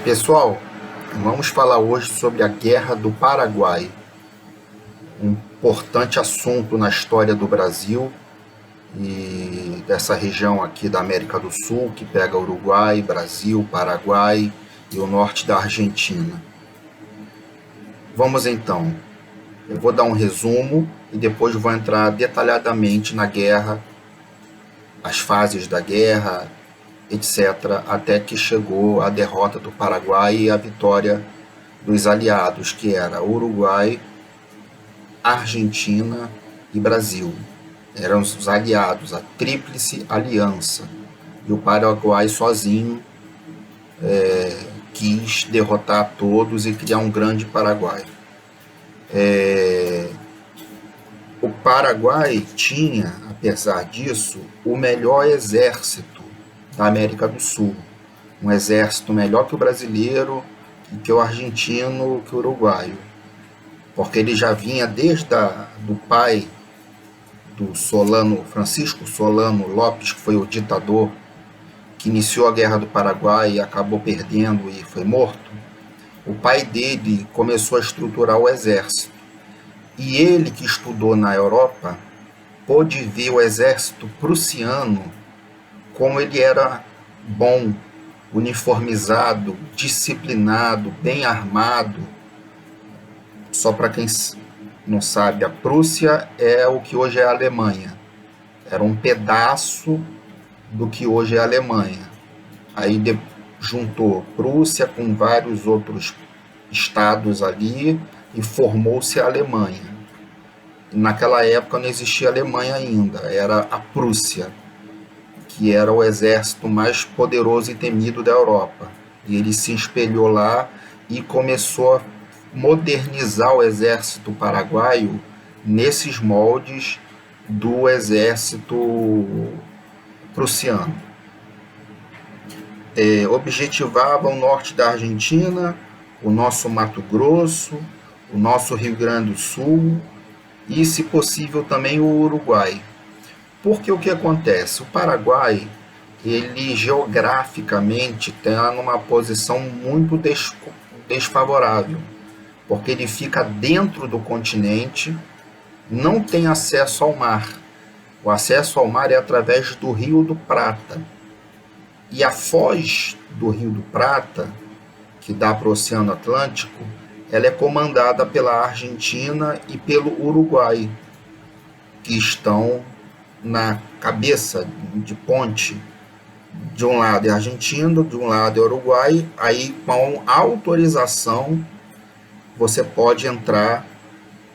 Pessoal, vamos falar hoje sobre a Guerra do Paraguai, um importante assunto na história do Brasil e dessa região aqui da América do Sul, que pega Uruguai, Brasil, Paraguai e o norte da Argentina. Vamos então, eu vou dar um resumo e depois vou entrar detalhadamente na guerra, as fases da guerra, etc., até que chegou a derrota do Paraguai e a vitória dos aliados, que era Uruguai, Argentina e Brasil. Eram os aliados, a tríplice aliança. E o Paraguai sozinho quis derrotar todos e criar um grande Paraguai. O Paraguai tinha, apesar disso, o melhor exército da América do Sul. Um exército melhor que o brasileiro, que o argentino, que o uruguaio. Porque ele já vinha desde do pai do Solano, Francisco Solano Lopes, que foi o ditador que iniciou a Guerra do Paraguai e acabou perdendo e foi morto. O pai dele começou a estruturar o exército. E ele, que estudou na Europa, pôde ver o exército prussiano como ele era bom, uniformizado, disciplinado, bem armado. Só para quem não sabe, a Prússia é o que hoje é a Alemanha. Era um pedaço do que hoje é a Alemanha. Aí juntou Prússia com vários outros estados ali e formou-se a Alemanha. Naquela época não existia Alemanha ainda, era a Prússia, que era o exército mais poderoso e temido da Europa. E ele se espelhou lá e começou a modernizar o exército paraguaio nesses moldes do exército prussiano. Objetivava o norte da Argentina, o nosso Mato Grosso, o nosso Rio Grande do Sul e, se possível, também o Uruguai. Porque o que acontece? O Paraguai, ele geograficamente está numa posição muito desfavorável, porque ele fica dentro do continente, não tem acesso ao mar. O acesso ao mar é através do Rio do Prata. E a foz do Rio do Prata, que dá para o Oceano Atlântico, ela é comandada pela Argentina e pelo Uruguai, que estão na cabeça de ponte. De um lado é Argentina, de um lado é Uruguai. Aí, com autorização, você pode entrar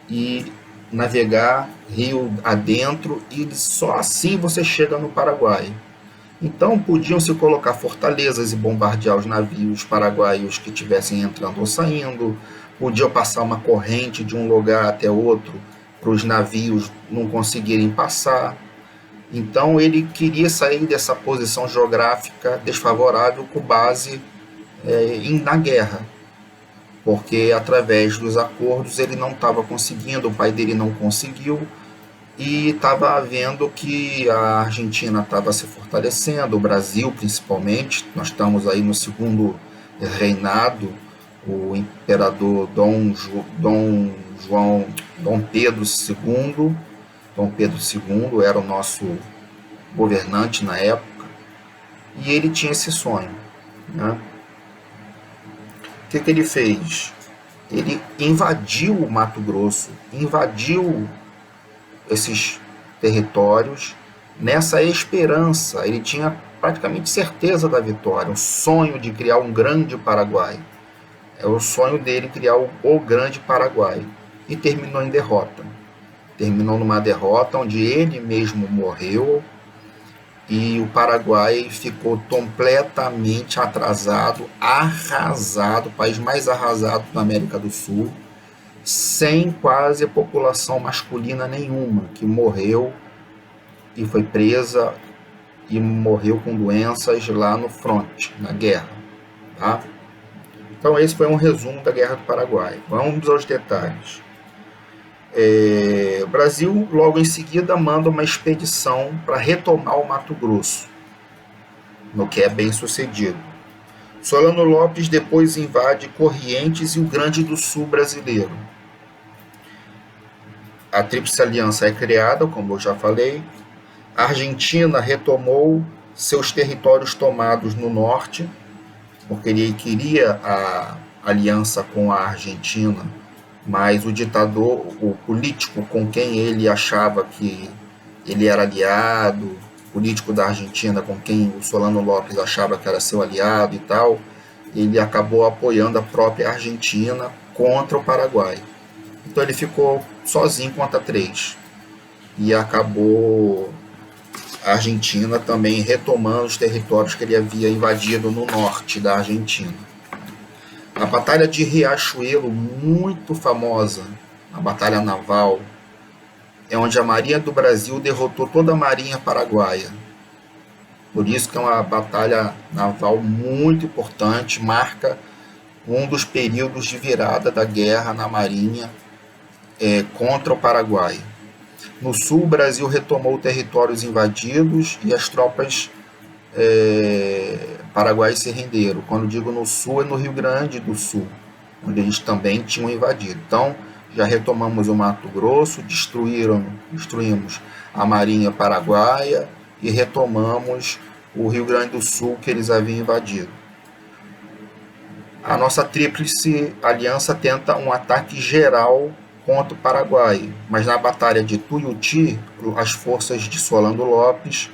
e navegar rio adentro e só assim você chega no Paraguai. Então podiam se colocar fortalezas e bombardear os navios paraguaios que estivessem entrando ou saindo, podiam passar uma corrente de um lugar até outro para os navios não conseguirem passar. Então ele queria sair dessa posição geográfica desfavorável com base na guerra, porque através dos acordos ele não estava conseguindo, o pai dele não conseguiu, e estava vendo que a Argentina estava se fortalecendo, o Brasil principalmente. Nós estamos aí no segundo reinado, o imperador Dom Pedro II. Dom Pedro II era o nosso governante na época, e ele tinha esse sonho, né? O que ele fez? Ele invadiu o Mato Grosso, invadiu esses territórios nessa esperança. Ele tinha praticamente certeza da vitória, o sonho de criar um grande Paraguai. É o sonho dele criar o grande Paraguai. E terminou em derrota. Terminou numa derrota onde ele mesmo morreu e o Paraguai ficou completamente atrasado, arrasado, o país mais arrasado da América do Sul, sem quase população masculina nenhuma, que morreu e foi presa e morreu com doenças lá no fronte, na guerra. Tá? Então esse foi um resumo da Guerra do Paraguai. Vamos aos detalhes. O Brasil, logo em seguida, manda uma expedição para retomar o Mato Grosso, no que é bem sucedido. Solano Lopes depois invade Corrientes e o Grande do Sul brasileiro. A Tríplice Aliança é criada, como eu já falei. A Argentina retomou seus territórios tomados no norte, porque ele queria a aliança com a Argentina, mas o ditador, o político com quem ele achava que ele era aliado, político da Argentina com quem o Solano Lopes achava que era seu aliado e tal, ele acabou apoiando a própria Argentina contra o Paraguai. Então ele ficou sozinho contra 3 e acabou a Argentina também retomando os territórios que ele havia invadido no norte da Argentina. A Batalha de Riachuelo, muito famosa, a batalha naval, é onde a Marinha do Brasil derrotou toda a Marinha paraguaia. Por isso que é uma batalha naval muito importante, marca um dos períodos de virada da guerra na Marinha contra o Paraguai. No sul, o Brasil retomou territórios invadidos e as tropas paraguaias se renderam. Quando digo no sul, é no Rio Grande do Sul, onde eles também tinham invadido. Então, já retomamos o Mato Grosso, destruímos a Marinha Paraguaia e retomamos o Rio Grande do Sul que eles haviam invadido. A nossa Tríplice Aliança tenta um ataque geral contra o Paraguai, mas na Batalha de Tuiuti, as forças de Solano Lopes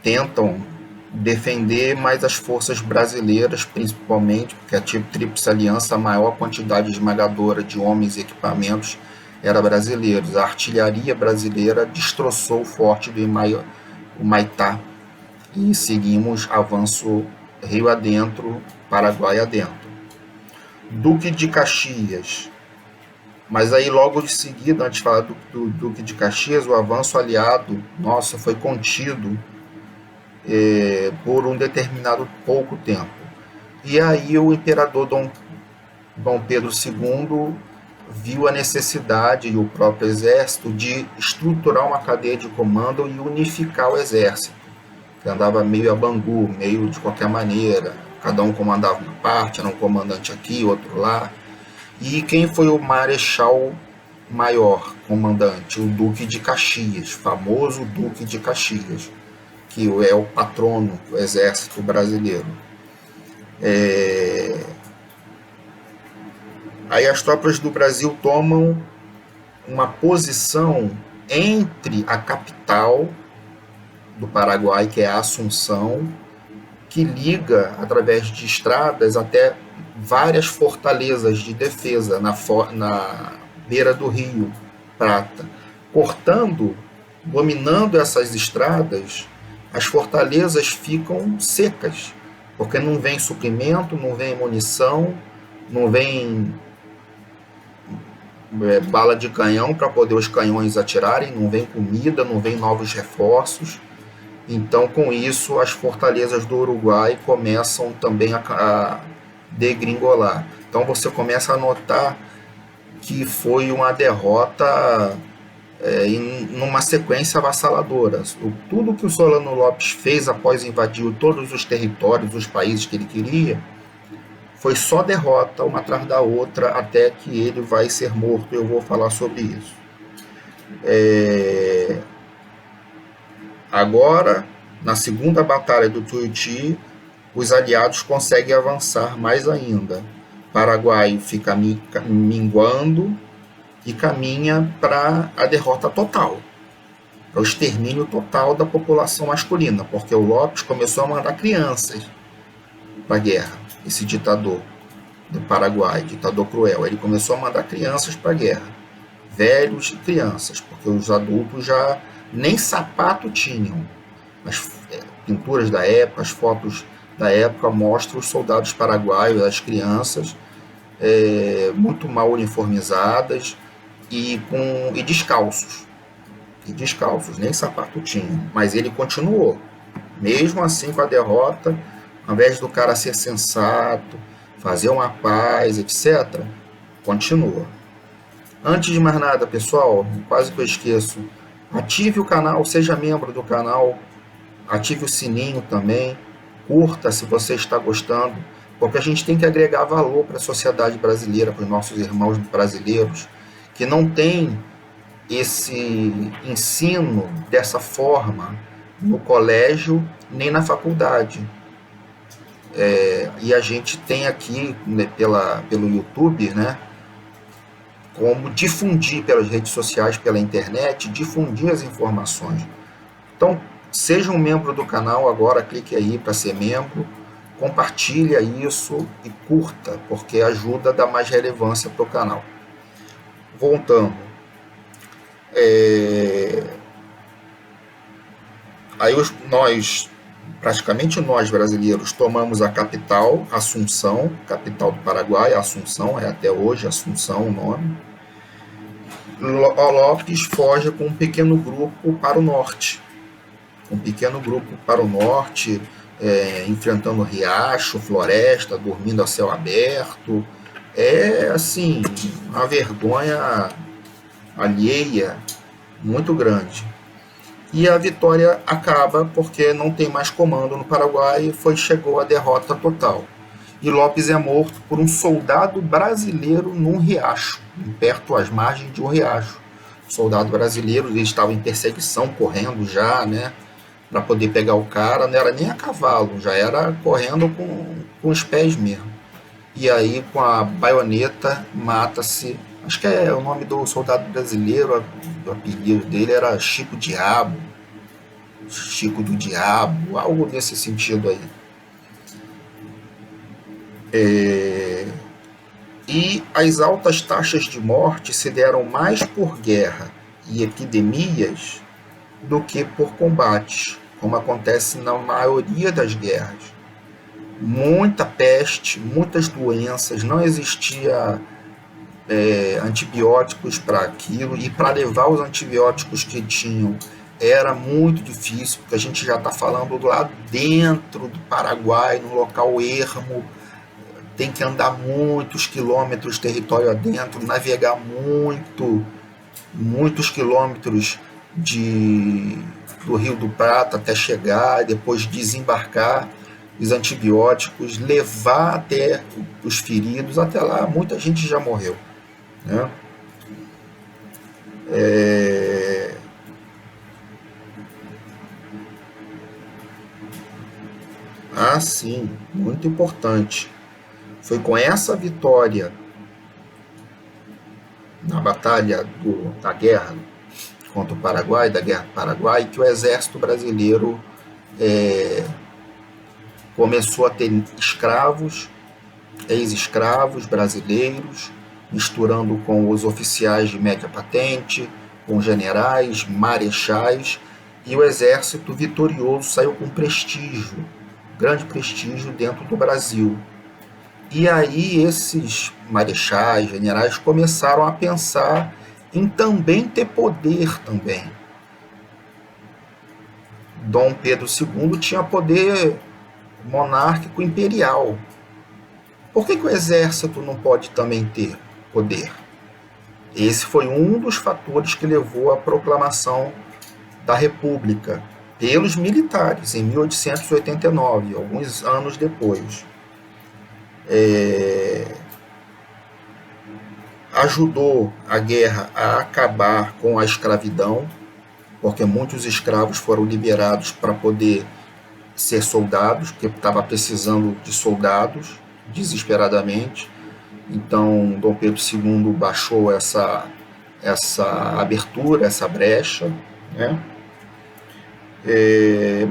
tentam defender, mas as forças brasileiras, principalmente, porque a Tríplice Aliança, a maior quantidade esmagadora de homens e equipamentos era brasileiros. A artilharia brasileira destroçou o forte do Humaitá e seguimos avanço rio adentro, Paraguai adentro. Duque de Caxias. Mas aí logo de seguida, antes de falar do Duque de Caxias, o avanço aliado, nossa, foi contido por um determinado pouco tempo. E aí o imperador Dom Pedro II viu a necessidade, e o próprio exército, de estruturar uma cadeia de comando e unificar o exército, que andava meio a Bangu, meio de qualquer maneira, cada um comandava uma parte, era um comandante aqui, outro lá. E quem foi o marechal maior comandante? O Duque de Caxias, famoso Duque de Caxias, que é o patrono do exército brasileiro. Aí as tropas do Brasil tomam uma posição entre a capital do Paraguai, que é a Assunção, que liga através de estradas até várias fortalezas de defesa na beira do Rio Prata, dominando essas estradas. As fortalezas ficam secas, porque não vem suprimento, não vem munição, não vem bala de canhão para poder os canhões atirarem, não vem comida, não vem novos reforços. Então, com isso, as fortalezas do Uruguai começam também a degringolar. Então, você começa a notar que foi uma derrota numa sequência avassaladora. Tudo que o Solano Lopes fez após invadir todos os territórios, os países que ele queria, foi só derrota, uma atrás da outra, até que ele vai ser morto. Eu vou falar sobre isso. Agora, na segunda batalha do Tuiuti, os aliados conseguem avançar mais ainda. O Paraguai fica minguando e caminha para a derrota total, para o extermínio total da população masculina, porque o Lopes começou a mandar crianças para a guerra, esse ditador do Paraguai, ditador cruel. Ele começou a mandar crianças para a guerra, velhos e crianças, porque os adultos já nem sapato tinham. As pinturas da época, as fotos da época mostram os soldados paraguaios, as crianças, muito mal uniformizadas e descalços. Nem sapato tinham. Mas ele continuou. Mesmo assim, com a derrota, ao invés do cara ser sensato, fazer uma paz, etc., continua. Antes de mais nada, pessoal, quase que eu esqueço, ative o canal, seja membro do canal, ative o sininho também, curta se você está gostando, porque a gente tem que agregar valor para a sociedade brasileira, para os nossos irmãos brasileiros, que não tem esse ensino dessa forma no colégio nem na faculdade. E a gente tem aqui, né, pelo YouTube, né, como difundir pelas redes sociais, pela internet, difundir as informações. Então, seja um membro do canal agora, clique aí para ser membro, compartilha isso e curta, porque ajuda a dar mais relevância para o canal. Voltando. Aí praticamente nós brasileiros tomamos a capital, Assunção, capital do Paraguai, Assunção, é até hoje Assunção o nome. Lopes foge com um pequeno grupo para o norte. Enfrentando riacho, floresta, dormindo a céu aberto. É assim, uma vergonha alheia muito grande. E a vitória acaba porque não tem mais comando no Paraguai e chegou a derrota total. E Lopes é morto por um soldado brasileiro num riacho, perto às margens de um riacho. O soldado brasileiro, ele estava em perseguição, correndo já, né, para poder pegar o cara, não era nem a cavalo, já era correndo com os pés mesmo. E aí, com a baioneta, mata-se. Acho que é o nome do soldado brasileiro, o apelido dele era Chico Diabo, Chico do Diabo, algo nesse sentido aí. E as altas taxas de morte se deram mais por guerra e epidemias do que por combates, como acontece na maioria das guerras. Muita peste, muitas doenças, não existia antibióticos para aquilo, e para levar os antibióticos que tinham era muito difícil, porque a gente já está falando lá dentro do Paraguai, no local ermo, tem que andar muitos quilômetros território adentro, navegar muitos quilômetros do Rio do Prata até chegar, depois desembarcar os antibióticos, levar até os feridos, até lá muita gente já morreu, né? Sim, muito importante. Foi com essa vitória na batalha da guerra contra o Paraguai, da Guerra do Paraguai, que o exército brasileiro começou a ter escravos, ex-escravos brasileiros, misturando com os oficiais de média patente, com generais, marechais, e o exército vitorioso saiu com prestígio, grande prestígio dentro do Brasil. E aí esses marechais, generais, começaram a pensar em também ter poder também. Dom Pedro II tinha poder monárquico imperial. Por que o exército não pode também ter poder? Esse foi um dos fatores que levou à proclamação da República pelos militares em 1889, alguns anos depois. Ajudou a guerra a acabar com a escravidão, porque muitos escravos foram liberados para poder ser soldados, porque estava precisando de soldados desesperadamente. Então Dom Pedro II baixou essa abertura, essa brecha, né?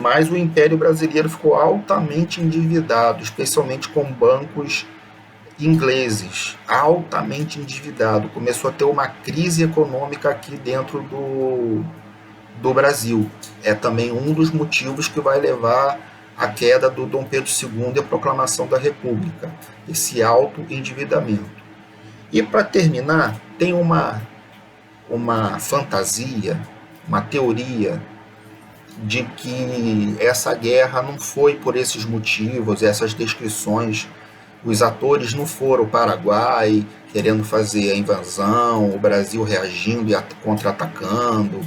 Mas o Império Brasileiro ficou altamente endividado, especialmente com bancos ingleses, altamente endividado. Começou a ter uma crise econômica aqui dentro do Brasil. É também um dos motivos que vai levar à queda do Dom Pedro II e a proclamação da República, esse alto endividamento. E para terminar, tem uma fantasia, uma teoria de que essa guerra não foi por esses motivos, essas descrições. Os atores não foram ao Paraguai querendo fazer a invasão, o Brasil reagindo e contra-atacando,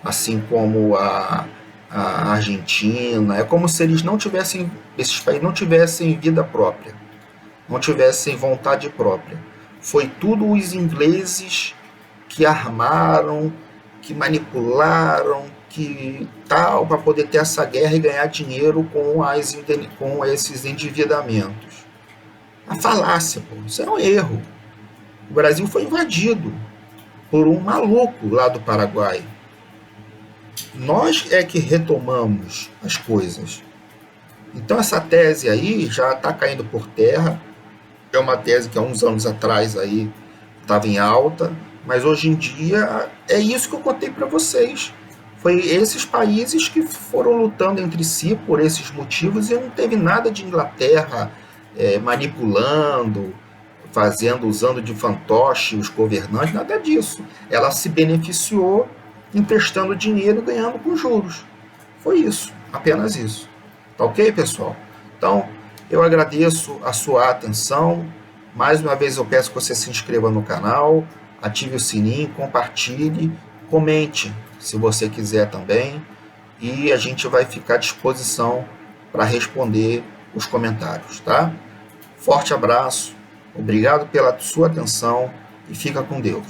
assim como a Argentina. É como se eles não tivessem, esses países não tivessem vida própria, não tivessem vontade própria. Foi tudo os ingleses que armaram, que manipularam, que tal, para poder ter essa guerra e ganhar dinheiro com esses endividamentos. A falácia, pô, isso é um erro. O Brasil foi invadido por um maluco lá do Paraguai. Nós é que retomamos as coisas. Então essa tese aí já está caindo por terra. É uma tese que há uns anos atrás aí estava em alta, mas hoje em dia é isso que eu contei para vocês. Foi esses países que foram lutando entre si por esses motivos e não teve nada de Inglaterra manipulando, usando de fantoche os governantes, nada disso. Ela se beneficiou emprestando dinheiro e ganhando com juros. Foi isso, apenas isso. Tá ok, pessoal? Então, eu agradeço a sua atenção. Mais uma vez eu peço que você se inscreva no canal, ative o sininho, compartilhe, comente se você quiser também, e a gente vai ficar à disposição para responder os comentários, tá? Forte abraço, obrigado pela sua atenção e fica com Deus.